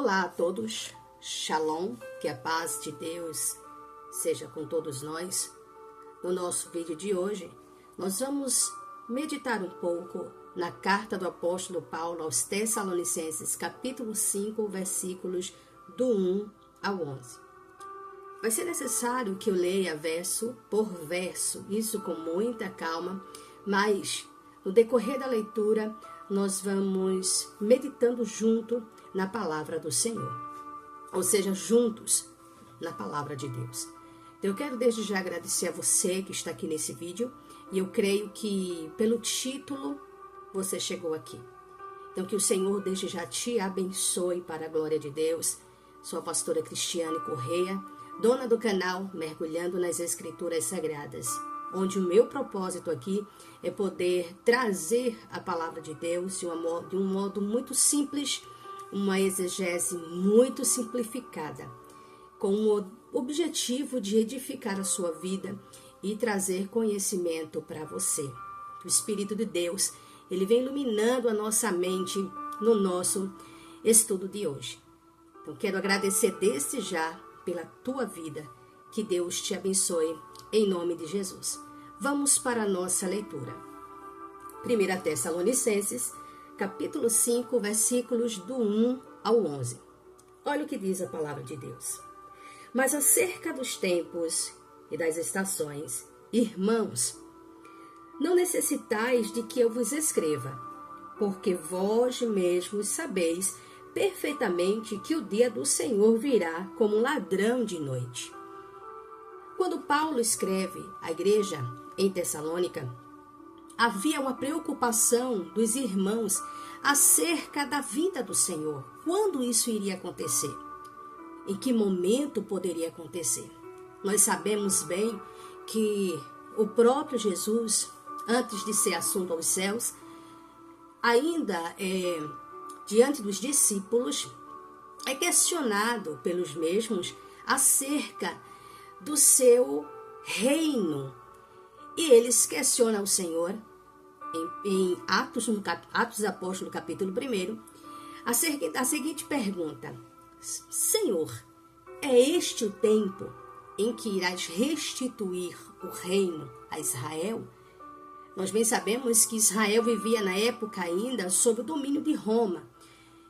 Olá a todos, Shalom, que a paz de Deus seja com todos nós. No nosso vídeo de hoje, nós vamos meditar um pouco na carta do apóstolo Paulo aos Tessalonicenses, capítulo 5, versículos do 1 ao 11. Vai ser necessário que eu leia verso por verso, isso com muita calma, mas no decorrer da leitura nós vamos meditando junto na palavra do Senhor, ou seja, juntos na palavra de Deus. Então, eu quero desde já agradecer a você que está aqui nesse vídeo, e eu creio que pelo título você chegou aqui. Então, que o Senhor desde já te abençoe para a glória de Deus. Sou a pastora Cristiane Correia, dona do canal Mergulhando nas Escrituras Sagradas, onde o meu propósito aqui é poder trazer a palavra de Deus de um modo muito simples, uma exegese muito simplificada, com o objetivo de edificar a sua vida e trazer conhecimento para você. O Espírito de Deus, ele vem iluminando a nossa mente no nosso estudo de hoje. Então, quero agradecer desde já pela tua vida. Que Deus te abençoe em nome de Jesus. Vamos para a nossa leitura. 1 Tessalonicenses, capítulo 5, versículos do 1 ao 11. Olha o que diz a palavra de Deus. Mas acerca dos tempos e das estações, irmãos, não necessitais de que eu vos escreva, porque vós mesmos sabeis perfeitamente que o dia do Senhor virá como um ladrão de noite. Quando Paulo escreve à igreja em Tessalônica, havia uma preocupação dos irmãos acerca da vinda do Senhor. Quando isso iria acontecer? Em que momento poderia acontecer? Nós sabemos bem que o próprio Jesus, antes de ser assunto aos céus, ainda diante dos discípulos, é questionado pelos mesmos acerca do seu reino. E eles questionam o Senhor em Atos dos Apóstolos, capítulo 1, a seguinte pergunta: Senhor, é este o tempo em que irás restituir o reino a Israel? Nós bem sabemos que Israel vivia na época ainda sob o domínio de Roma.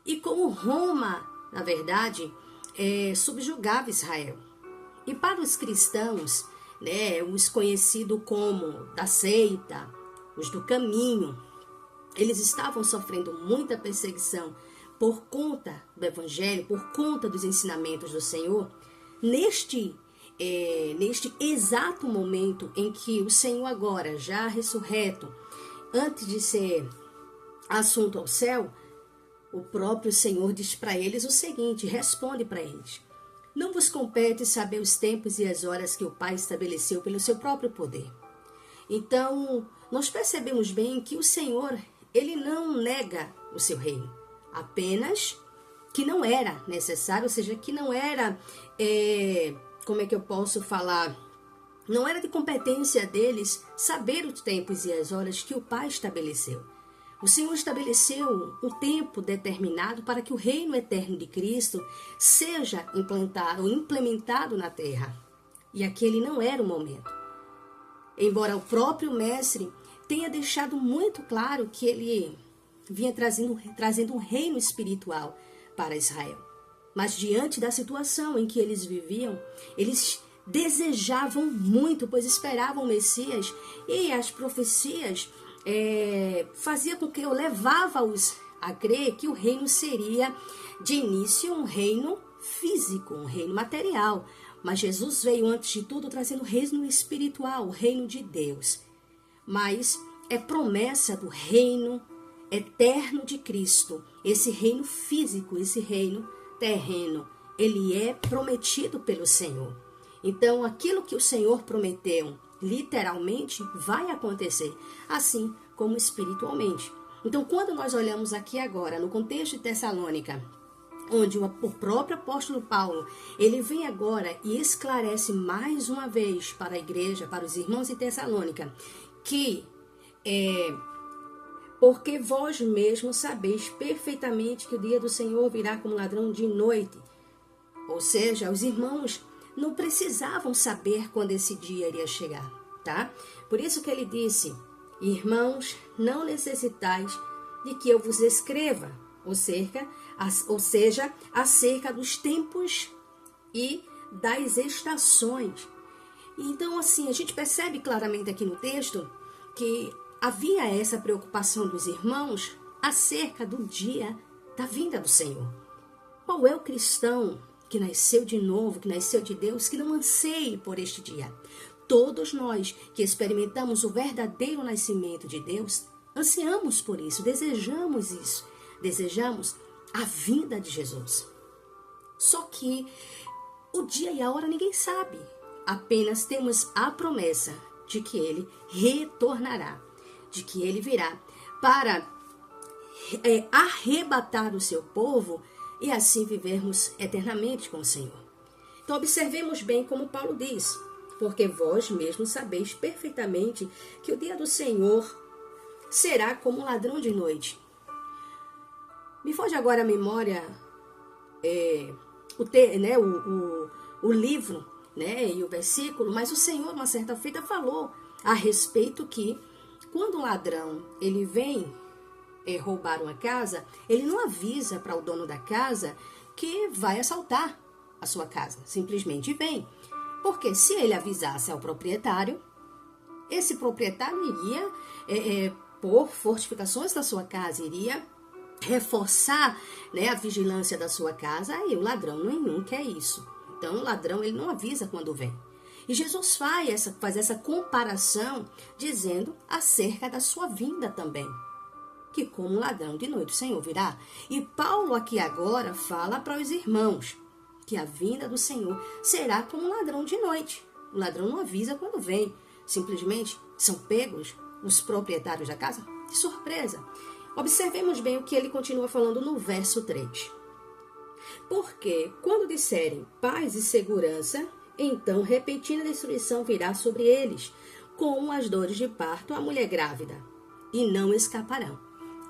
E como Roma, na verdade, subjugava Israel. E para os cristãos, os conhecidos como da seita, os do caminho, eles estavam sofrendo muita perseguição por conta do evangelho, por conta dos ensinamentos do Senhor. Neste exato momento em que o Senhor agora, já ressurreto, antes de ser assunto ao céu, o próprio Senhor diz para eles o seguinte, responde para eles: não vos compete saber os tempos e as horas que o Pai estabeleceu pelo seu próprio poder. Então, nós percebemos bem que o Senhor, ele não nega o seu reino, apenas que não era necessário, ou seja, que não era, como é que eu posso falar, não era de competência deles saber os tempos e as horas que o Pai estabeleceu. O Senhor estabeleceu um tempo determinado para que o reino eterno de Cristo seja implantado ou implementado na terra. E aquele não era o momento. Embora o próprio mestre tenha deixado muito claro que ele vinha trazendo um reino espiritual para Israel. Mas diante da situação em que eles viviam, eles desejavam muito, pois esperavam o Messias, e as profecias fazia com que eu levava-os a crer que o reino seria de início um reino físico, um reino material. Mas Jesus veio antes de tudo trazendo o reino espiritual, o reino de Deus. Mas é promessa do reino eterno de Cristo, esse reino físico, esse reino terreno, ele é prometido pelo Senhor. Então, aquilo que o Senhor prometeu, literalmente, vai acontecer, assim como espiritualmente. Então, quando nós olhamos aqui agora, no contexto de Tessalônica, onde o próprio apóstolo Paulo, ele vem agora e esclarece mais uma vez para a igreja, para os irmãos de Tessalônica, que Porque vós mesmos sabeis perfeitamente que o dia do Senhor virá como ladrão de noite. Ou seja, os irmãos não precisavam saber quando esse dia iria chegar, tá? Por isso que ele disse: irmãos, não necessitais de que eu vos escreva, ou seja, acerca dos tempos e das estações. Então, assim, a gente percebe claramente aqui no texto que havia essa preocupação dos irmãos acerca do dia da vinda do Senhor. Qual é o cristão que nasceu de novo, que nasceu de Deus, que não anseie por este dia? Todos nós que experimentamos o verdadeiro nascimento de Deus, ansiamos por isso, desejamos a vinda de Jesus. Só que o dia e a hora ninguém sabe, apenas temos a promessa de que ele retornará, de que ele virá para arrebatar o seu povo e assim vivermos eternamente com o Senhor. Então observemos bem como Paulo diz: porque vós mesmos sabeis perfeitamente que o dia do Senhor será como um ladrão de noite. Me foge agora a memória o livro, né, e o versículo, mas o Senhor, uma certa feita, falou a respeito que quando um ladrão ele vem roubar uma casa, ele não avisa para o dono da casa que vai assaltar a sua casa, simplesmente vem. Porque se ele avisasse ao proprietário, esse proprietário iria pôr fortificações na sua casa, iria reforçar, né, a vigilância da sua casa, e o ladrão nenhum quer isso. Então o ladrão ele não avisa quando vem. E Jesus faz essa comparação dizendo acerca da sua vinda também, que como um ladrão de noite o Senhor virá. E Paulo aqui agora fala para os irmãos que a vinda do Senhor será como um ladrão de noite. O ladrão não avisa quando vem, simplesmente são pegos os proprietários da casa de surpresa. Observemos bem o que ele continua falando no verso 3. Porque quando disserem paz e segurança, então repentina destruição virá sobre eles, como as dores de parto à mulher grávida, e não escaparão.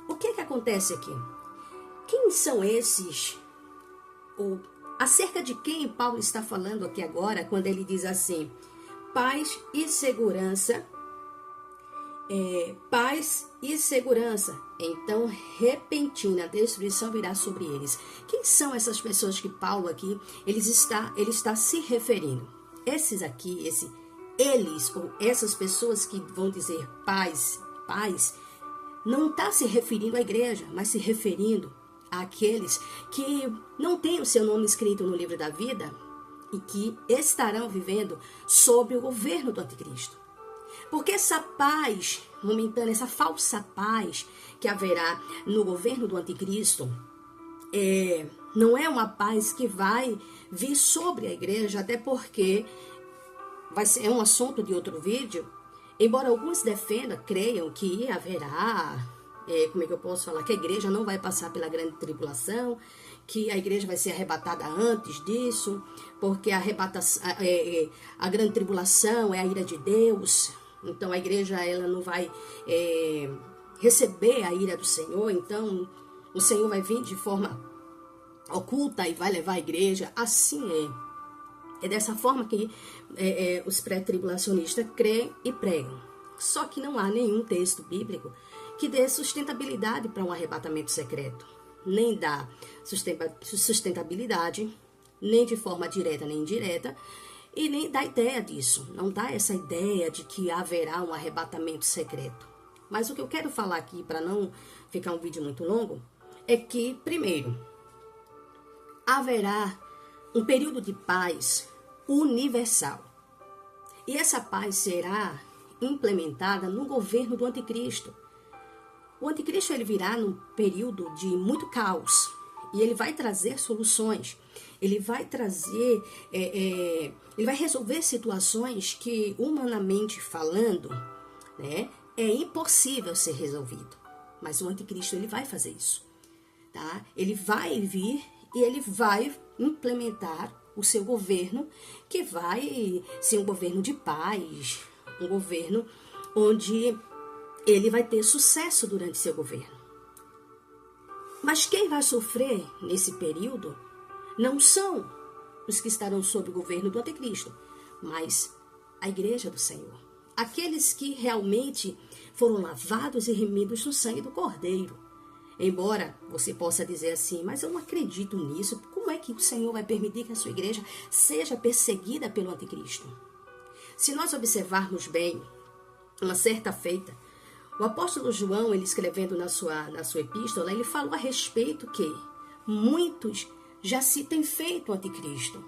O que acontece aqui? Quem são esses? Acerca de quem Paulo está falando aqui agora, quando ele diz assim: paz e segurança, então repentina destruição virá sobre eles. Quem são essas pessoas que Paulo aqui ele está se referindo? Esses aqui, eles ou essas pessoas que vão dizer paz, não está se referindo à igreja, mas se referindo àqueles que não têm o seu nome escrito no livro da vida e que estarão vivendo sob o governo do anticristo. Porque essa paz momentânea, essa falsa paz que haverá no governo do anticristo, não é uma paz que vai vir sobre a igreja, até porque é um assunto de outro vídeo. Embora alguns defendam, creiam que haverá, que a igreja não vai passar pela grande tribulação, que a igreja vai ser arrebatada antes disso, porque a grande tribulação é a ira de Deus. Então a igreja ela não vai receber a ira do Senhor, então o Senhor vai vir de forma oculta e vai levar a igreja. Assim é dessa forma que os pré-tribulacionistas creem e pregam. Só que não há nenhum texto bíblico que dê sustentabilidade para um arrebatamento secreto. Nem dá sustentabilidade, nem de forma direta nem indireta, e nem dá ideia disso. Não dá essa ideia de que haverá um arrebatamento secreto. Mas o que eu quero falar aqui, para não ficar um vídeo muito longo, é que, primeiro, haverá um período de paz universal. E essa paz será implementada no governo do anticristo. O anticristo ele virá num período de muito caos. E ele vai trazer soluções. Ele vai trazer, ele vai resolver situações que, humanamente falando, né, é impossível ser resolvido. Mas o anticristo ele vai fazer isso, tá? Ele vai vir e ele vai implementar o seu governo, que vai ser um governo de paz, um governo onde ele vai ter sucesso durante seu governo. Mas quem vai sofrer nesse período não são os que estarão sob o governo do anticristo, mas a igreja do Senhor. Aqueles que realmente foram lavados e remidos no sangue do Cordeiro. Embora você possa dizer assim, mas eu não acredito nisso. Como é que o Senhor vai permitir que a sua igreja seja perseguida pelo anticristo? Se nós observarmos bem, uma certa feita, o apóstolo João, ele escrevendo na sua epístola, ele falou a respeito que muitos já se têm feito anticristo.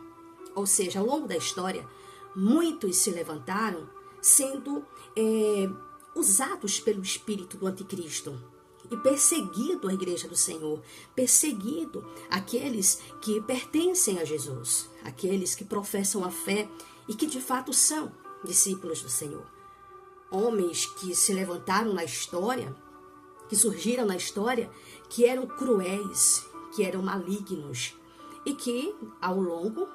Ou seja, ao longo da história, muitos se levantaram sendo usados pelo espírito do anticristo e perseguido a igreja do Senhor, perseguido aqueles que pertencem a Jesus, aqueles que professam a fé e que de fato são discípulos do Senhor. Homens que se levantaram na história, que surgiram na história, que eram cruéis, que eram malignos e que ao longo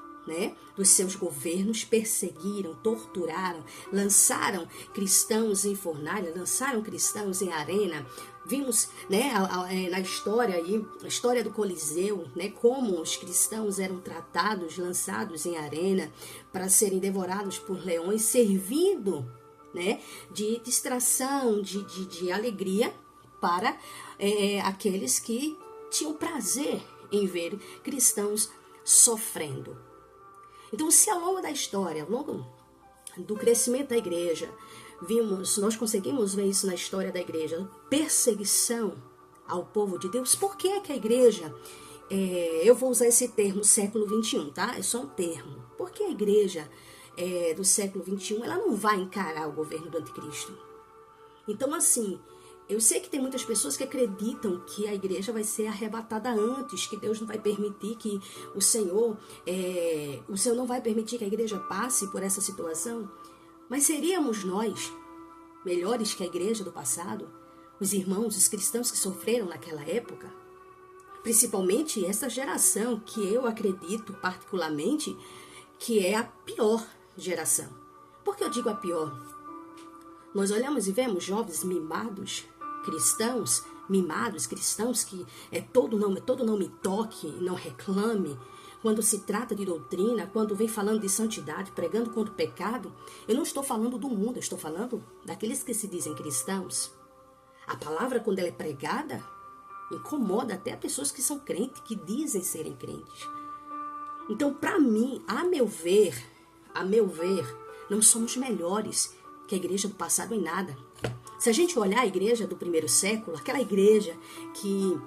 dos seus governos perseguiram, torturaram, lançaram cristãos em fornalha, lançaram cristãos em arena. Vimos na história aí, a história do Coliseu, como os cristãos eram tratados, lançados em arena para serem devorados por leões, servindo de distração, de alegria para aqueles que tinham prazer em ver cristãos sofrendo. Então, se ao longo da história, ao longo do crescimento da igreja, nós conseguimos ver isso na história da igreja, perseguição ao povo de Deus, por que que a igreja, eu vou usar esse termo século XXI, tá? É só um termo. Por que a igreja do século XXI, ela não vai encarar o governo do anticristo? Então, assim, eu sei que tem muitas pessoas que acreditam que a igreja vai ser arrebatada antes, que Deus não vai permitir que o Senhor não vai permitir que a igreja passe por essa situação. Mas seríamos nós melhores que a igreja do passado? Os irmãos, os cristãos que sofreram naquela época? Principalmente essa geração que eu acredito particularmente que é a pior geração. Por que eu digo a pior? Nós olhamos e vemos jovens mimados, cristãos que todo não me toque, não reclame. Quando se trata de doutrina, quando vem falando de santidade, pregando contra o pecado, eu não estou falando do mundo, eu estou falando daqueles que se dizem cristãos. A palavra, quando ela é pregada, incomoda até pessoas que são crentes, que dizem serem crentes. Então, para mim, a meu ver, não somos melhores que a igreja do passado em nada. Se a gente olhar a igreja do primeiro século, aquela igreja que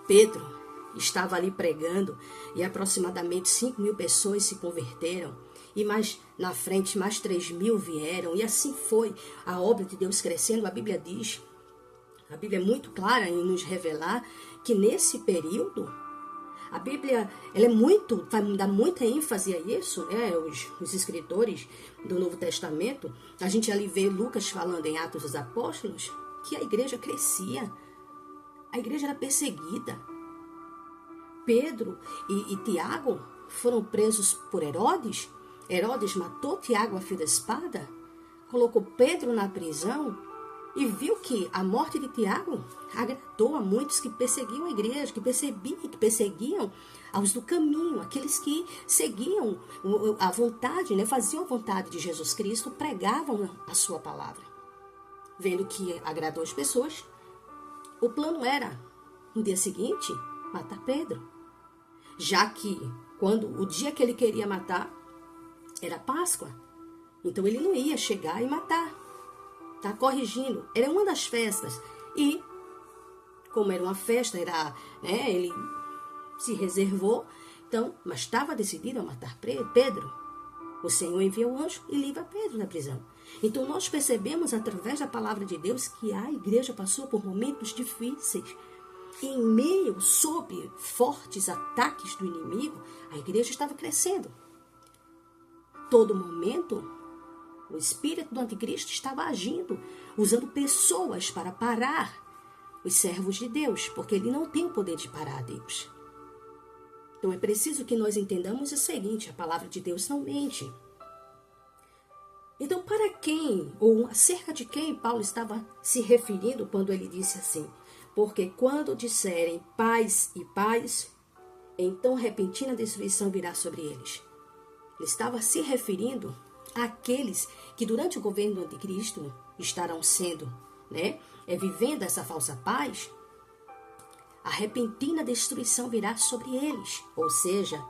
Pedro estava ali pregando e aproximadamente 5.000 pessoas se converteram e mais na frente mais 3.000 vieram e assim foi a obra de Deus crescendo. A Bíblia é muito clara em nos revelar que nesse período a Bíblia vai dar muita ênfase a isso, os escritores do Novo Testamento. A gente ali vê Lucas falando em Atos dos Apóstolos que a igreja crescia, a igreja era perseguida. Pedro e Tiago foram presos por Herodes. Herodes matou Tiago a fio da espada, colocou Pedro na prisão e viu que a morte de Tiago agradou a muitos que perseguiam a igreja, que perseguiam aos do caminho, aqueles que seguiam a vontade, faziam a vontade de Jesus Cristo, pregavam a sua palavra. Vendo que agradou as pessoas, o plano era, no dia seguinte, matar Pedro. Já que o dia que ele queria matar era Páscoa, então ele não ia chegar e matar. Tá corrigindo. Era uma das festas. E, como era uma festa, ele se reservou. Então, mas estava decidido a matar Pedro. O Senhor enviou o anjo e livra Pedro da prisão. Então, nós percebemos, através da palavra de Deus, que a igreja passou por momentos difíceis. E em meio, sob fortes ataques do inimigo, a igreja estava crescendo. Todo momento, o espírito do anticristo estava agindo, usando pessoas para parar os servos de Deus, porque ele não tem o poder de parar a Deus. Então é preciso que nós entendamos o seguinte: a palavra de Deus não mente. Então, para quem, ou acerca de quem Paulo estava se referindo quando ele disse assim? Porque quando disserem paz e paz, então repentina destruição virá sobre eles. Ele estava se referindo àqueles que durante o governo do anticristo estarão sendo, vivendo essa falsa paz. A repentina destruição virá sobre eles, ou seja,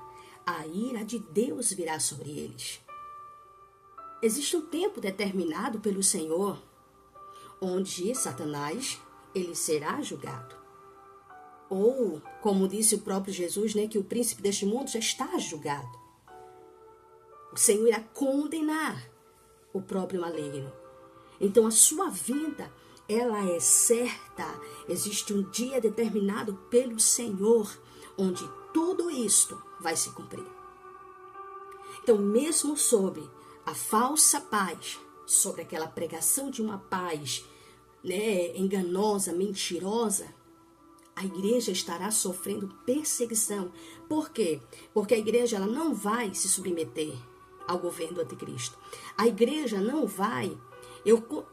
a ira de Deus virá sobre eles. Existe um tempo determinado pelo Senhor, onde Satanás, ele será julgado. Ou, como disse o próprio Jesus, que o príncipe deste mundo já está julgado. O Senhor irá condenar o próprio maligno. Então, a sua vinda, ela é certa. Existe um dia determinado pelo Senhor, onde tudo isto vai se cumprir. Então, mesmo sob a falsa paz, sobre aquela pregação de uma paz, enganosa, mentirosa, a igreja estará sofrendo perseguição. Por quê? Porque a igreja ela não vai se submeter ao governo do anticristo. A igreja não vai...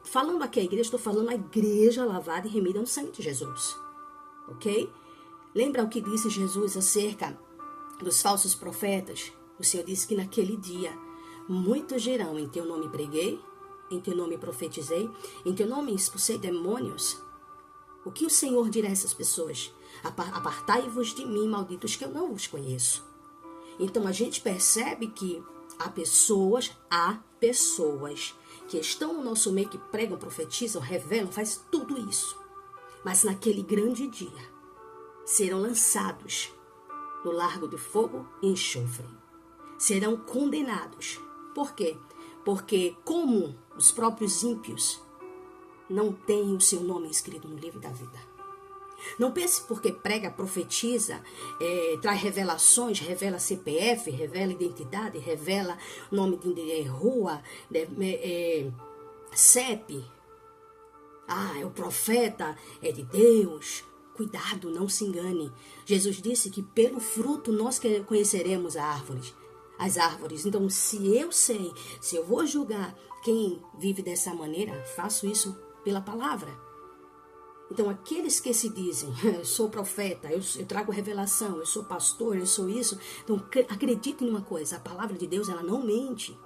falando aqui a igreja, estou falando a igreja lavada e remida no sangue de Jesus. Ok? Lembra o que disse Jesus acerca dos falsos profetas? O Senhor disse que naquele dia muitos dirão: em teu nome preguei, em teu nome profetizei, em teu nome expulsei demônios. O que o Senhor dirá a essas pessoas? Apartai-vos de mim, malditos, que eu não vos conheço. Então a gente percebe que há pessoas que estão no nosso meio, que pregam, profetizam, revelam, faz tudo isso. Mas naquele grande dia serão lançados no largo de fogo e enxofre. Serão condenados. Por quê? Porque como os próprios ímpios não têm o seu nome escrito no livro da vida. Não pense porque prega, profetiza, traz revelações, revela CPF, revela identidade, revela nome de rua, CEP. É o profeta, é de Deus. Cuidado, não se engane. Jesus disse que pelo fruto nós conheceremos as árvores. Então, se eu vou julgar quem vive dessa maneira, faço isso pela palavra. Então, aqueles que se dizem, eu sou profeta, eu trago revelação, eu sou pastor, eu sou isso. Então, acredite em uma coisa, a palavra de Deus, ela não mente.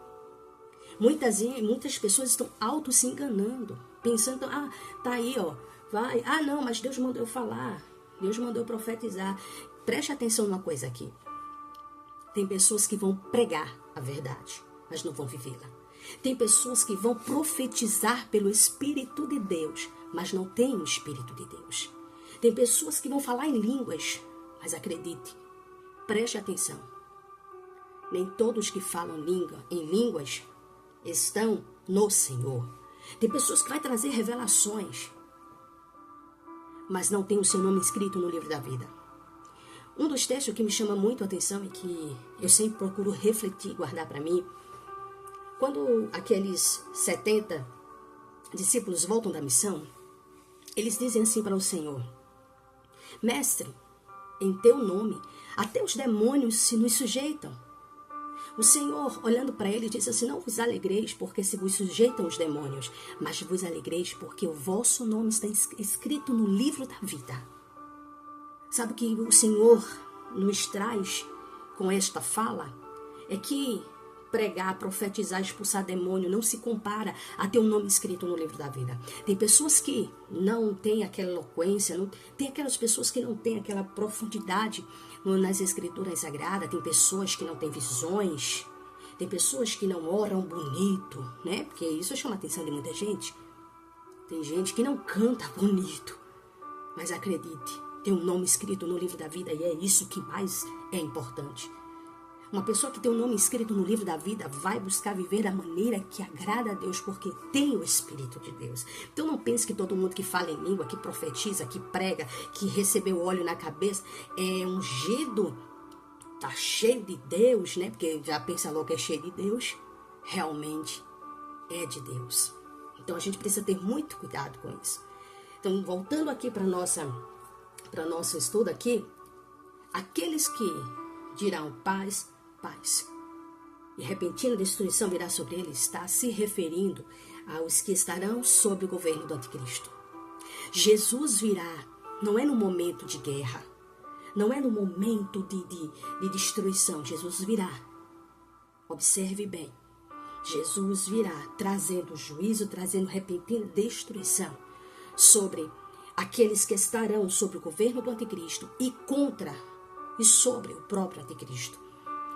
Muitas pessoas estão se enganando, pensando, tá aí, vai. Não, mas Deus mandou eu falar, Deus mandou eu profetizar. Preste atenção numa coisa aqui. Tem pessoas que vão pregar a verdade, mas não vão vivê-la. Tem pessoas que vão profetizar pelo Espírito de Deus, mas não têm o Espírito de Deus. Tem pessoas que vão falar em línguas, mas acredite, preste atenção. Nem todos que falam em línguas estão no Senhor. Tem pessoas que vão trazer revelações, mas não tem o seu nome escrito no livro da vida. Um dos textos que me chama muito a atenção e que eu sempre procuro refletir e guardar para mim, quando aqueles 70 discípulos voltam da missão, eles dizem assim para o Senhor: Mestre, em teu nome, até os demônios se nos sujeitam. O Senhor, olhando para ele, disse assim: não vos alegreis porque se vos sujeitam os demônios, mas vos alegreis porque o vosso nome está escrito no livro da vida. Sabe o que o Senhor nos traz com esta fala? É que pregar, profetizar, expulsar demônio não se compara a ter um nome escrito no livro da vida. Tem pessoas que não têm aquela eloquência, tem aquelas pessoas que não têm aquela profundidade nas escrituras sagradas, tem pessoas que não têm visões, tem pessoas que não oram bonito, porque isso chama a atenção de muita gente. Tem gente que não canta bonito, mas acredite, tem um nome escrito no livro da vida e é isso que mais é importante. Uma pessoa que tem um nome escrito no livro da vida vai buscar viver da maneira que agrada a Deus, porque tem o Espírito de Deus. Então não pense que todo mundo que fala em língua, que profetiza, que prega, que recebeu óleo na cabeça, é ungido, tá cheio de Deus, porque já pensa logo que é cheio de Deus. Realmente é de Deus. Então a gente precisa ter muito cuidado com isso. Então, voltando aqui para nosso estudo aqui, aqueles que dirão paz, e repentina destruição virá sobre ele, está se referindo aos que estarão sob o governo do anticristo. Jesus virá, não é no momento de guerra, não é no momento de destruição. Jesus virá. Observe bem. Jesus virá trazendo juízo, trazendo repentina destruição sobre aqueles que estarão sob o governo do anticristo e sobre o próprio anticristo.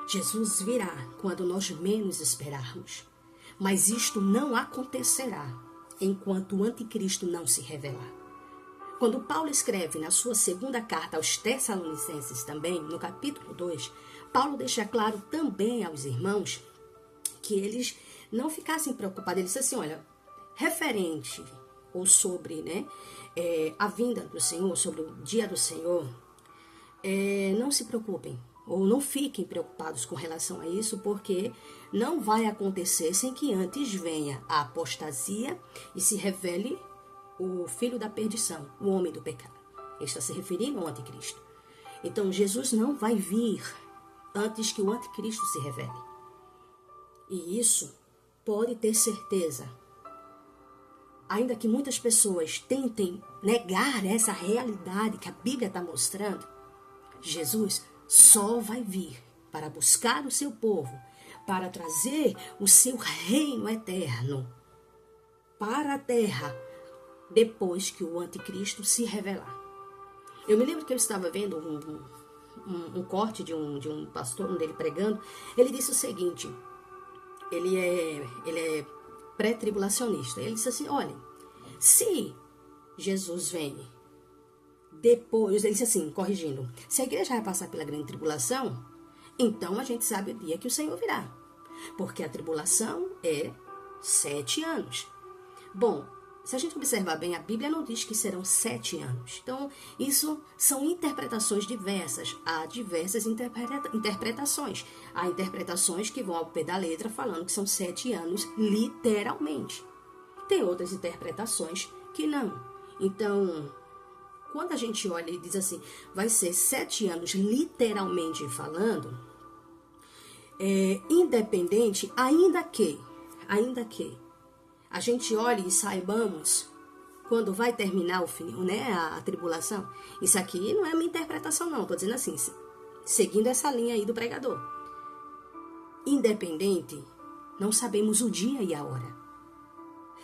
Jesus virá quando nós menos esperarmos. Mas isto não acontecerá enquanto o anticristo não se revelar. Quando Paulo escreve na sua segunda carta aos Tessalonicenses também, no capítulo 2, Paulo deixa claro também aos irmãos que eles não ficassem preocupados. Ele disse assim, olha, referente ou sobre a vinda do Senhor, sobre o dia do Senhor, não se preocupem. Ou não fiquem preocupados com relação a isso, porque não vai acontecer sem que antes venha a apostasia e se revele o filho da perdição, o homem do pecado. Ele está se referindo ao anticristo. Então, Jesus não vai vir antes que o anticristo se revele. E isso pode ter certeza. Ainda que muitas pessoas tentem negar essa realidade que a Bíblia está mostrando, Jesus só vai vir para buscar o seu povo, para trazer o seu reino eterno para a terra, depois que o anticristo se revelar. Eu me lembro que eu estava vendo um corte de um pastor, um dele pregando. Ele disse o seguinte, ele é pré-tribulacionista. Ele disse assim, olhem, se Jesus vem depois, ele disse assim, corrigindo, se a igreja vai passar pela grande tribulação, então a gente sabe o dia que o Senhor virá. Porque a tribulação é 7 anos. Bom, se a gente observar bem, a Bíblia não diz que serão 7 anos. Então, isso são interpretações diversas. Há diversas interpretações. Há interpretações que vão ao pé da letra falando que são 7 anos literalmente. Tem outras interpretações que não. Então, quando a gente olha e diz assim, vai ser 7 anos literalmente falando, independente, ainda que a gente olhe e saibamos quando vai terminar o fim, a tribulação. Isso aqui não é uma interpretação não, estou dizendo assim, seguindo essa linha aí do pregador. Independente, não sabemos o dia e a hora.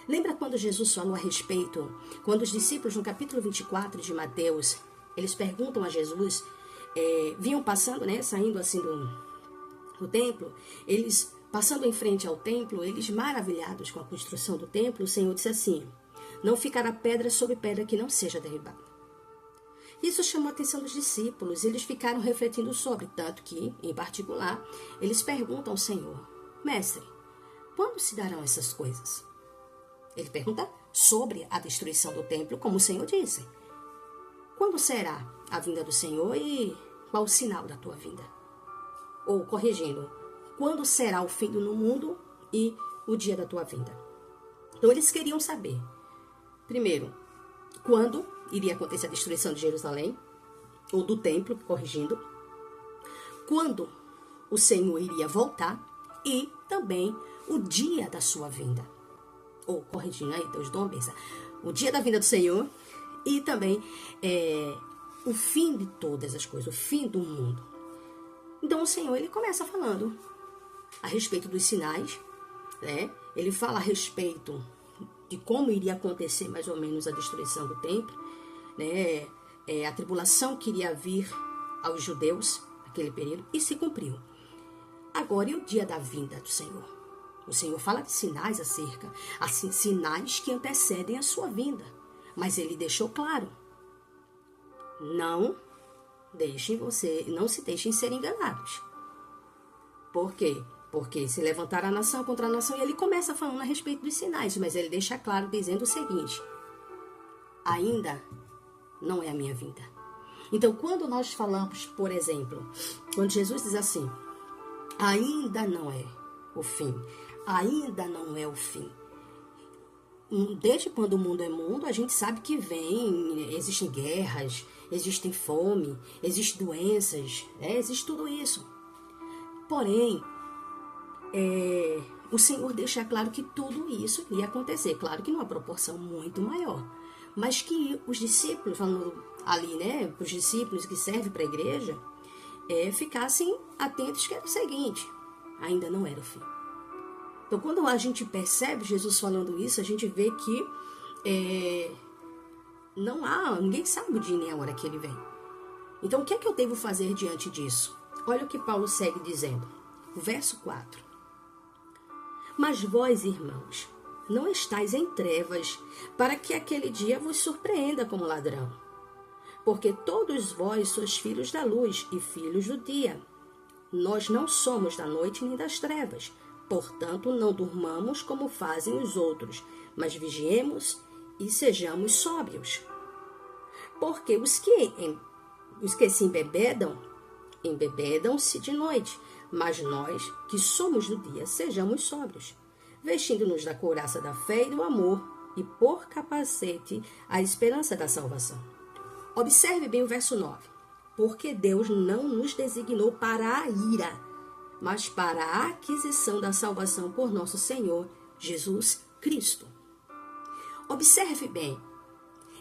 Lembra quando Jesus falou a respeito, quando os discípulos no capítulo 24 de Mateus, eles perguntam a Jesus, vinham passando, saindo assim do templo, eles passando em frente ao templo, eles maravilhados com a construção do templo, o Senhor disse assim, não ficará pedra sobre pedra que não seja derribada. Isso chamou a atenção dos discípulos, eles ficaram refletindo sobre, tanto que, em particular, eles perguntam ao Senhor, mestre, quando se darão essas coisas? Ele pergunta sobre a destruição do templo, como o Senhor disse. Quando será a vinda do Senhor e qual o sinal da tua vinda? Ou, corrigindo, quando será o fim do mundo e o dia da tua vinda? Então, eles queriam saber, primeiro, quando iria acontecer a destruição de Jerusalém, ou do templo, corrigindo, quando o Senhor iria voltar e também o dia da sua vinda. Ou corrigindo aí, Deus dons, o dia da vinda do Senhor e também o fim de todas as coisas, o fim do mundo. Então o Senhor, ele começa falando a respeito dos sinais, ele fala a respeito de como iria acontecer mais ou menos a destruição do templo, a tribulação que iria vir aos judeus naquele período, e se cumpriu. Agora, e o dia da vinda do Senhor? O Senhor fala de sinais acerca, assim, sinais que antecedem a sua vinda. Mas ele deixou claro, não se deixem ser enganados. Por quê? Porque se levantará a nação contra a nação, e ele começa falando a respeito dos sinais, mas ele deixa claro dizendo o seguinte, ainda não é a minha vinda. Então, quando nós falamos, por exemplo, quando Jesus diz assim, ainda não é o fim, ainda não é o fim. Desde quando o mundo é mundo, a gente sabe que existem guerras, existem fome, existem doenças, existe tudo isso. Porém, o Senhor deixa claro que tudo isso ia acontecer. Claro que numa proporção muito maior. Mas que os discípulos, falando ali, né, os discípulos que servem para a igreja, ficassem atentos que era o seguinte, ainda não era o fim. Então, quando a gente percebe Jesus falando isso, a gente vê que ninguém sabe o dia nem a hora que ele vem. Então, o que é que eu devo fazer diante disso? Olha o que Paulo segue dizendo. O verso 4. Mas vós, irmãos, não estáis em trevas, para que aquele dia vos surpreenda como ladrão. Porque todos vós sois filhos da luz e filhos do dia. Nós não somos da noite nem das trevas. Portanto, não durmamos como fazem os outros, mas vigiemos e sejamos sóbrios. Porque os que se embebedam, embebedam-se de noite, mas nós, que somos do dia, sejamos sóbrios, vestindo-nos da couraça da fé e do amor, e por capacete a esperança da salvação. Observe bem o verso 9. Porque Deus não nos designou para a ira, mas para a aquisição da salvação por nosso Senhor Jesus Cristo. Observe bem,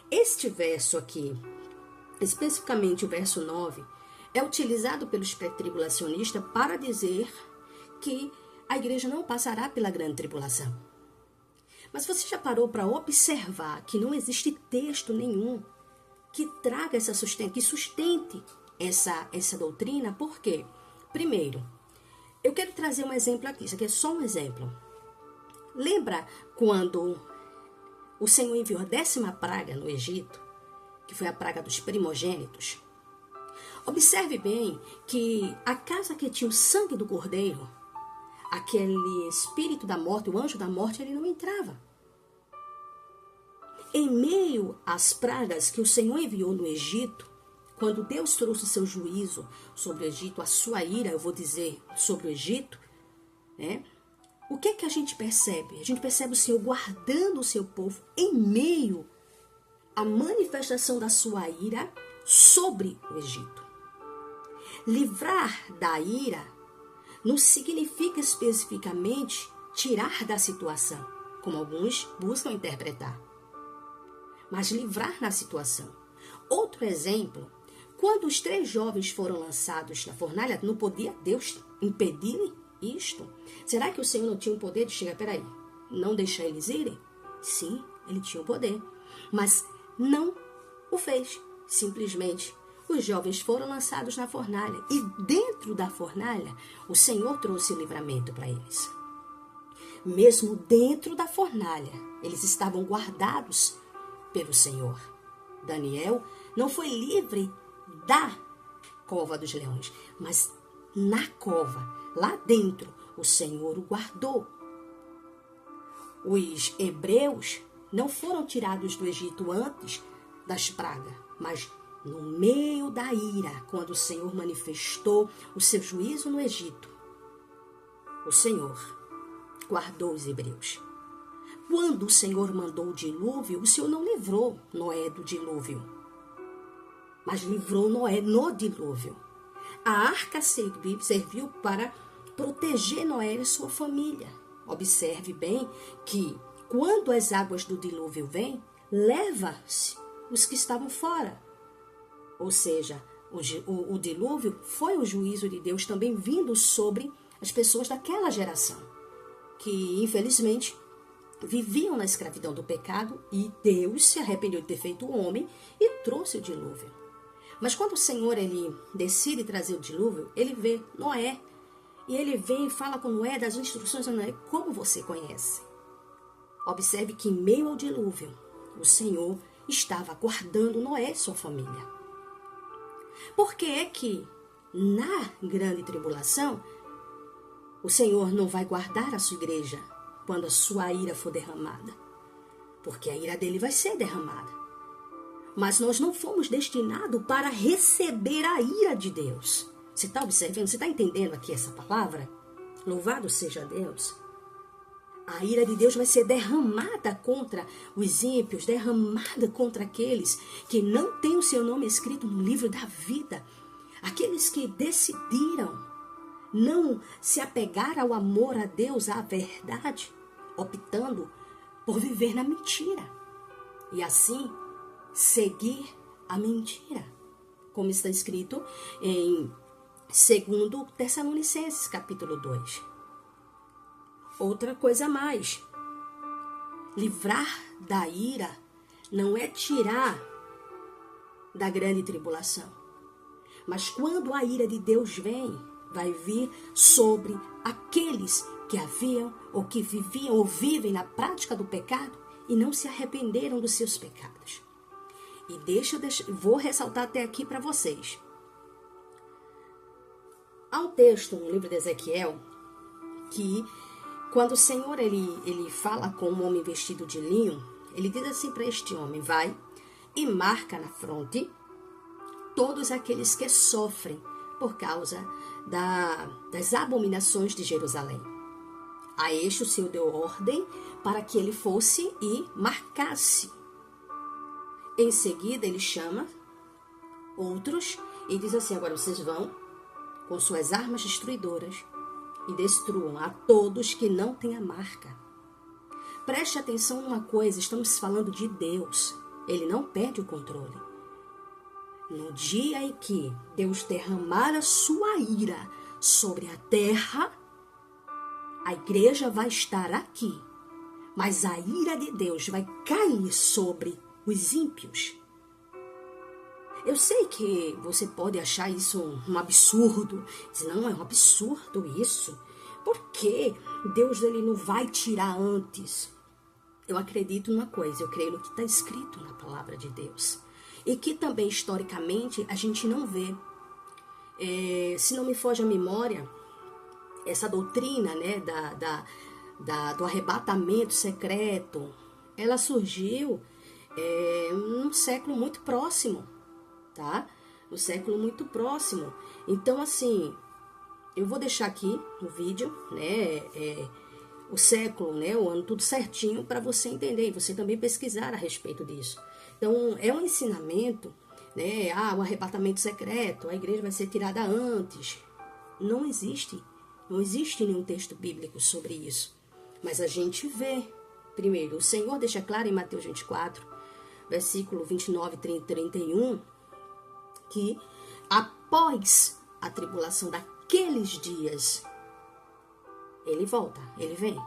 este verso aqui, especificamente o verso 9, é utilizado pelos pré-tribulacionistas para dizer que a igreja não passará pela grande tribulação. Mas você já parou para observar que não existe texto nenhum que traga que sustente essa doutrina? Por quê? Primeiro, eu quero trazer um exemplo aqui, isso aqui é só um exemplo. Lembra quando o Senhor enviou a 10ª praga no Egito, que foi a praga dos primogênitos? Observe bem que a casa que tinha o sangue do cordeiro, aquele espírito da morte, o anjo da morte, ele não entrava. Em meio às pragas que o Senhor enviou no Egito, quando Deus trouxe o seu juízo sobre o Egito, a sua ira, eu vou dizer, sobre o Egito, né? O que é que a gente percebe? A gente percebe o Senhor guardando o seu povo em meio à manifestação da sua ira sobre o Egito. Livrar da ira não significa especificamente tirar da situação, como alguns buscam interpretar, mas livrar na situação. Outro exemplo, quando os 3 jovens foram lançados na fornalha, não podia Deus impedir isto? Será que o Senhor não tinha o poder de chegar, peraí, não deixar eles irem? Sim, ele tinha o poder, mas não o fez. Simplesmente, os jovens foram lançados na fornalha e dentro da fornalha, o Senhor trouxe o livramento para eles. Mesmo dentro da fornalha, eles estavam guardados pelo Senhor. Daniel não foi livre da cova dos leões, mas na cova, lá dentro, o Senhor o guardou. Os hebreus não foram tirados do Egito antes das pragas, mas no meio da ira, quando o Senhor manifestou o seu juízo no Egito, o Senhor guardou os hebreus. Quando o Senhor mandou o dilúvio, o Senhor não livrou Noé do dilúvio, mas livrou Noé no dilúvio. A arca serviu para proteger Noé e sua família. Observe bem que quando as águas do dilúvio vêm, leva-se os que estavam fora. Ou seja, o dilúvio foi o juízo de Deus também vindo sobre as pessoas daquela geração, que infelizmente viviam na escravidão do pecado, e Deus se arrependeu de ter feito o homem e trouxe o dilúvio. Mas quando o Senhor ele decide trazer o dilúvio, ele vê Noé, e ele vem e fala com Noé das instruções de Noé, como você conhece. Observe que em meio ao dilúvio, o Senhor estava guardando Noé e sua família. Por que é que na grande tribulação o Senhor não vai guardar a sua igreja quando a sua ira for derramada? Porque a ira dele vai ser derramada. Mas nós não fomos destinados para receber a ira de Deus. Você está observando? Você está entendendo aqui essa palavra? Louvado seja Deus. A ira de Deus vai ser derramada contra os ímpios, derramada contra aqueles que não têm o seu nome escrito no livro da vida. Aqueles que decidiram não se apegar ao amor a Deus, à verdade, optando por viver na mentira e assim seguir a mentira, como está escrito em 2 Tessalonicenses, capítulo 2. Outra coisa a mais, livrar da ira não é tirar da grande tribulação, mas quando a ira de Deus vem, vai vir sobre aqueles que haviam ou que viviam ou vivem na prática do pecado e não se arrependeram dos seus pecados. E vou ressaltar até aqui para vocês. Há um texto no livro de Ezequiel que, quando o Senhor ele fala com um homem vestido de linho, ele diz assim para este homem: vai e marca na fronte todos aqueles que sofrem por causa das abominações de Jerusalém. A este o Senhor deu ordem para que ele fosse e marcasse. Em seguida, ele chama outros e diz assim: agora vocês vão com suas armas destruidoras e destruam a todos que não têm a marca. Preste atenção numa coisa, estamos falando de Deus. Ele não perde o controle. No dia em que Deus derramar a sua ira sobre a terra, a igreja vai estar aqui, mas a ira de Deus vai cair sobre os ímpios. Eu sei que você pode achar isso um absurdo. Diz, não, é um absurdo isso. Por que Deus ele não vai tirar antes? Eu acredito numa coisa, eu creio no que está escrito na palavra de Deus. E que também, historicamente, a gente não vê. Se não me foge a memória, essa doutrina, né, do arrebatamento secreto, ela surgiu num século muito próximo, tá? No século muito próximo. Então, assim, eu vou deixar aqui no vídeo, né, o século, né, o ano, tudo certinho para você entender e você também pesquisar a respeito disso. Então, é um ensinamento, né, o arrebatamento secreto, a igreja vai ser tirada antes. Não existe nenhum texto bíblico sobre isso. Mas a gente vê, primeiro, o Senhor deixa claro em Mateus 24, versículo 29, 30 e 31, que após a tribulação daqueles dias, ele volta, ele vem.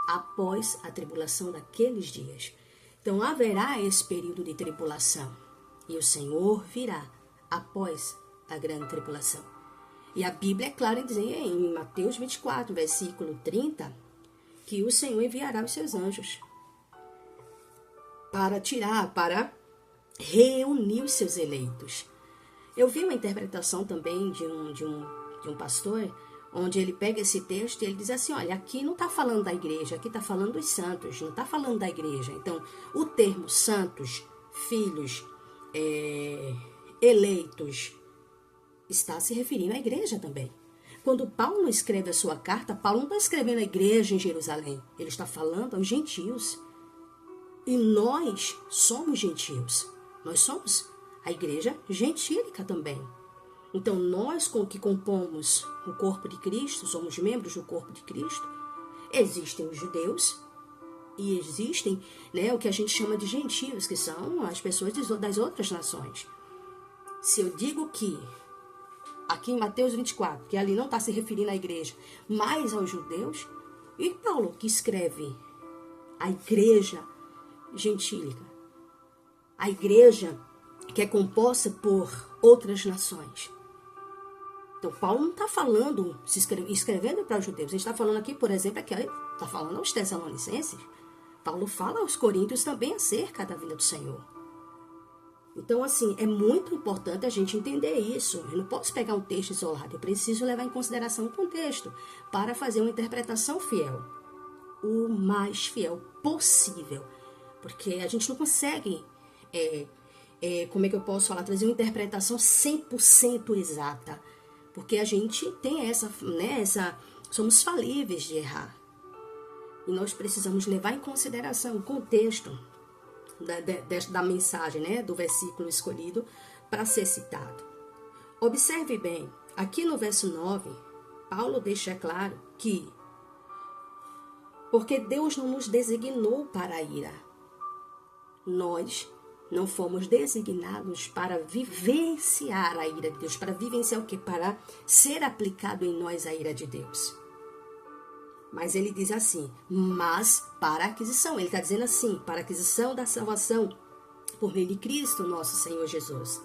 Após a tribulação daqueles dias. Então, haverá esse período de tribulação. E o Senhor virá após a grande tribulação. E a Bíblia é clara em dizer em Mateus 24, versículo 30, que o Senhor enviará os seus anjos para reunir os seus eleitos. Eu vi uma interpretação também de um pastor, onde ele pega esse texto e ele diz assim, olha, aqui não está falando da igreja, aqui está falando dos santos, não está falando da igreja. Então, o termo santos, filhos, eleitos, está se referindo à igreja também. Quando Paulo escreve a sua carta, Paulo não está escrevendo a igreja em Jerusalém, ele está falando aos gentios. E nós somos gentios, nós somos a igreja gentílica também. Então, nós que compomos o corpo de Cristo, somos membros do corpo de Cristo, existem os judeus e existem, né, o que a gente chama de gentios, que são as pessoas das outras nações. Se eu digo que, aqui em Mateus 24, que ali não está se referindo à igreja, mas aos judeus, e Paulo que escreve a igreja gentílica, a igreja que é composta por outras nações. Então, Paulo não está falando, escrevendo para os judeus. Ele está falando aqui, por exemplo, está falando aos Tessalonicenses. Paulo fala aos coríntios também acerca da vinda do Senhor. Então, assim, é muito importante a gente entender isso. Eu não posso pegar um texto isolado. Eu preciso levar em consideração o contexto para fazer uma interpretação fiel. O mais fiel possível. Porque a gente não consegue, como é que eu posso falar, trazer uma interpretação 100% exata. Porque a gente tem somos falíveis de errar. E nós precisamos levar em consideração o contexto da mensagem, né, do versículo escolhido para ser citado. Observe bem, aqui no verso 9, Paulo deixa claro que porque Deus não nos designou para a ira. Nós não fomos designados para vivenciar a ira de Deus. Para vivenciar o quê? Para ser aplicado em nós a ira de Deus. Mas ele diz assim, mas para a aquisição. Ele está dizendo assim, para a aquisição da salvação por meio de Cristo, nosso Senhor Jesus.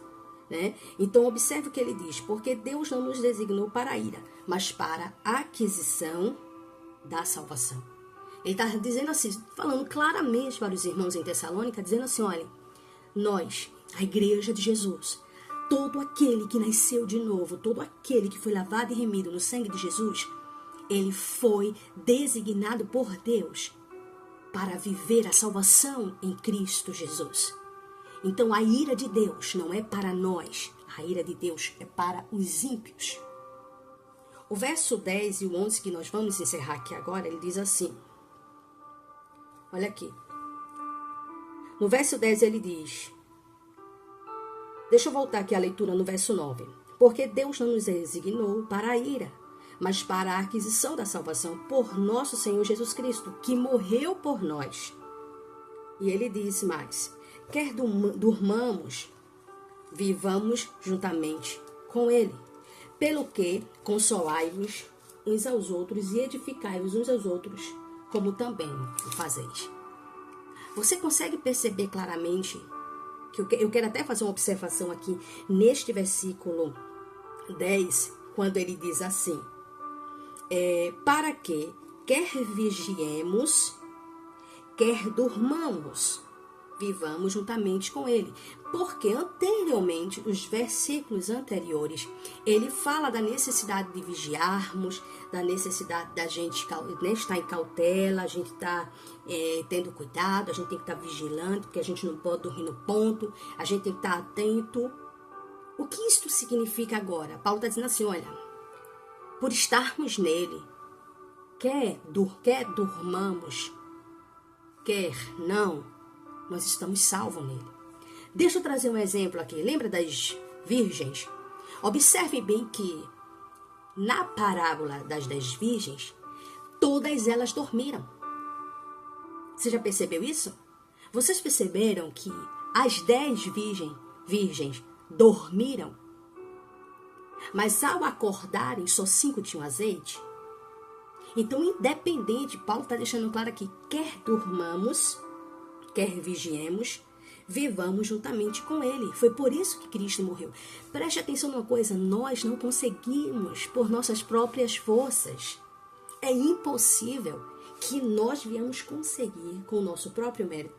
Né? Então, observe o que ele diz. Porque Deus não nos designou para a ira, mas para a aquisição da salvação. Ele está dizendo assim, falando claramente para os irmãos em Tessalônica, dizendo assim, olha, nós, a igreja de Jesus, todo aquele que nasceu de novo, todo aquele que foi lavado e remido no sangue de Jesus, ele foi designado por Deus para viver a salvação em Cristo Jesus. Então a ira de Deus não é para nós, a ira de Deus é para os ímpios. O verso 10 e o 11 que nós vamos encerrar aqui agora, ele diz assim, olha aqui. No verso 10 ele diz, deixa eu voltar aqui a leitura no verso 9. Porque Deus não nos designou para a ira, mas para a aquisição da salvação por nosso Senhor Jesus Cristo, que morreu por nós. E ele diz mais, quer durmamos, vivamos juntamente com ele. Pelo que consolai-vos uns aos outros e edificai-vos uns aos outros, como também o fazeis. Você consegue perceber claramente, que eu quero até fazer uma observação aqui, neste versículo 10, quando ele diz assim, para que quer vigiemos, quer durmamos, vivamos juntamente com ele. Porque anteriormente, os versículos anteriores, ele fala da necessidade de vigiarmos, da necessidade da gente estar em cautela, a gente estar tendo cuidado, a gente tem que estar vigilante, porque a gente não pode dormir no ponto, a gente tem que estar atento. O que isto significa agora? Paulo está dizendo assim, olha, por estarmos nele, quer durmamos, quer não, nós estamos salvos nele. Deixa eu trazer um exemplo aqui. Lembra das virgens? Observe bem que na parábola das 10 virgens, todas elas dormiram. Você já percebeu isso? Vocês perceberam que as 10 virgens dormiram? Mas ao acordarem, só 5 tinham azeite? Então, independente, Paulo está deixando claro aqui, quer durmamos, quer vigiemos, vivamos juntamente com ele. Foi por isso que Cristo morreu. Preste atenção numa coisa, nós não conseguimos por nossas próprias forças. É impossível que nós viemos conseguir com o nosso próprio mérito,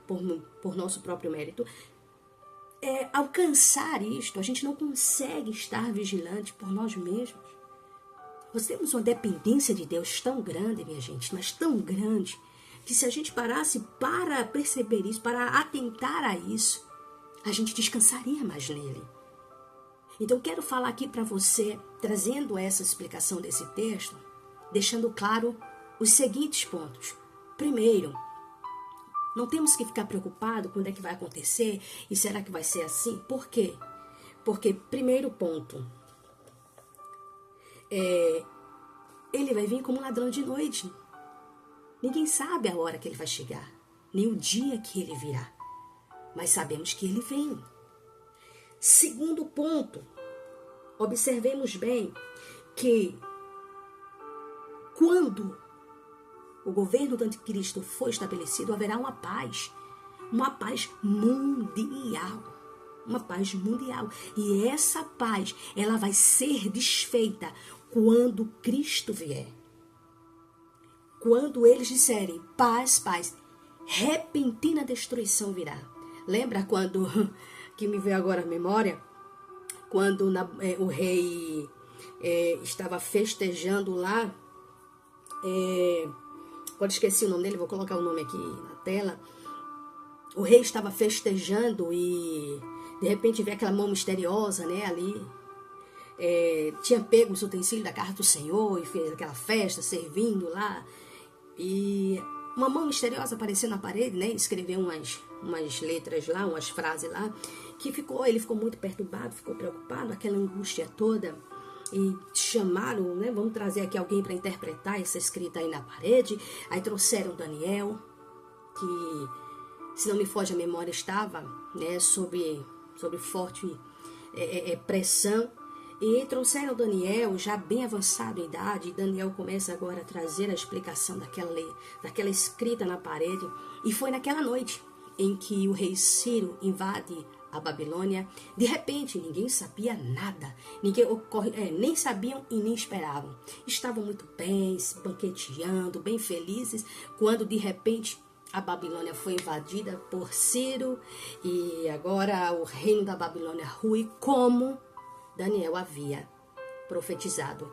por nosso próprio mérito, alcançar isto. A gente não consegue estar vigilante por nós mesmos. Nós temos uma dependência de Deus tão grande, minha gente, mas tão grande, que se a gente parasse para perceber isso, para atentar a isso, a gente descansaria mais nele. Então, quero falar aqui para você, trazendo essa explicação desse texto, deixando claro os seguintes pontos. Primeiro, não temos que ficar preocupados quando é que vai acontecer e será que vai ser assim? Por quê? Porque, primeiro ponto, ele vai vir como um ladrão de noite. Ninguém sabe a hora que ele vai chegar, nem o dia que ele virá. Mas sabemos que ele vem. Segundo ponto, observemos bem que quando o governo do anticristo for estabelecido, haverá uma paz mundial. Uma paz mundial. E essa paz, ela vai ser desfeita quando Cristo vier. Quando eles disserem paz, paz, repentina destruição virá. Lembra quando, que me veio agora à memória, quando o rei estava festejando lá, agora esqueci o nome dele, vou colocar o nome aqui na tela. O rei estava festejando e de repente veio aquela mão misteriosa, né, ali. Tinha pego os utensílios da casa do Senhor e fez aquela festa, servindo lá. E uma mão misteriosa apareceu na parede, né? Escreveu umas letras lá, umas frases lá, que ele ficou muito perturbado, ficou preocupado, aquela angústia toda. e chamaram, né? Vamos trazer aqui alguém para interpretar essa escrita aí na parede. Aí trouxeram Daniel, que, se não me foge a memória, estava, né, sob forte pressão. E trouxeram Daniel, já bem avançado em idade, e Daniel começa agora a trazer a explicação daquela escrita na parede. E foi naquela noite em que o rei Ciro invade a Babilônia. De repente, ninguém sabia nada, nem sabiam e nem esperavam. Estavam muito bem, se banqueteando, bem felizes, quando de repente a Babilônia foi invadida por Ciro, e agora o reino da Babilônia rui, como Daniel havia profetizado.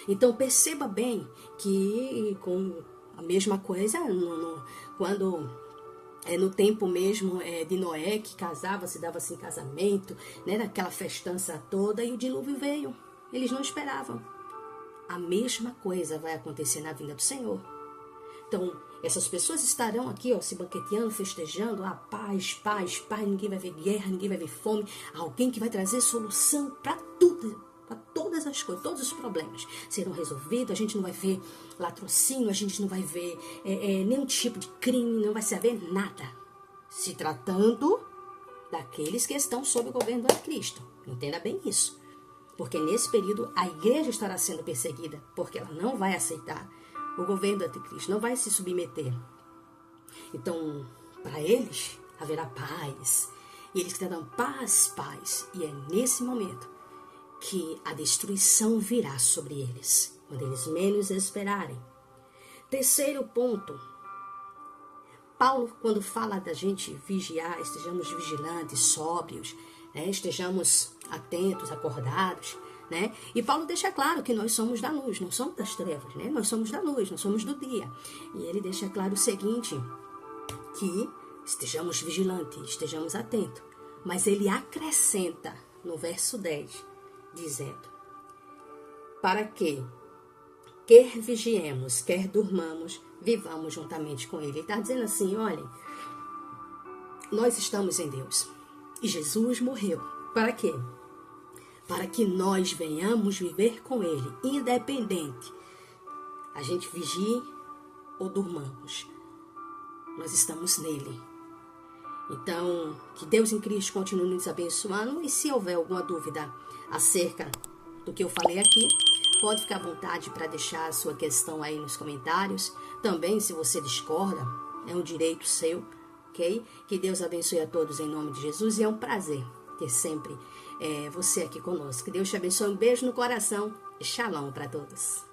Então perceba bem que com a mesma coisa, quando no tempo mesmo de Noé, que casava, se dava-se em casamento, né, naquela festança toda, e o dilúvio veio. Eles não esperavam. A mesma coisa vai acontecer na vinda do Senhor. Então, essas pessoas estarão aqui, se banqueteando, festejando, paz, paz, paz, ninguém vai ver guerra, ninguém vai ver fome, alguém que vai trazer solução para tudo, para todas as coisas, todos os problemas serão resolvidos, a gente não vai ver latrocínio, a gente não vai ver nenhum tipo de crime, não vai saber nada, se tratando daqueles que estão sob o governo do Cristo. Entenda bem isso, porque nesse período a igreja estará sendo perseguida, porque ela não vai aceitar o governo do anticristo, não vai se submeter. Então, para eles, haverá paz. E eles terão paz, paz. E é nesse momento que a destruição virá sobre eles, quando eles menos esperarem. Terceiro ponto. Paulo, quando fala da gente vigiar, estejamos vigilantes, sóbrios, né? Estejamos atentos, acordados, né? E Paulo deixa claro que nós somos da luz, não somos das trevas, né? Nós somos da luz, nós somos do dia. E ele deixa claro o seguinte, que estejamos vigilantes, estejamos atentos. Mas ele acrescenta no verso 10, dizendo, para que, quer vigiemos, quer durmamos, vivamos juntamente com ele. Ele está dizendo assim, olhem, nós estamos em Deus. E Jesus morreu. Para quê? Para que nós venhamos viver com ele, independente. A gente vigie ou durmamos. Nós estamos nele. Então, que Deus em Cristo continue nos abençoando. E se houver alguma dúvida acerca do que eu falei aqui, pode ficar à vontade para deixar a sua questão aí nos comentários. Também, se você discorda, é um direito seu, ok? Que Deus abençoe a todos em nome de Jesus. E é um prazer ter sempre você aqui conosco. Que Deus te abençoe. Um beijo no coração. Shalom para todos.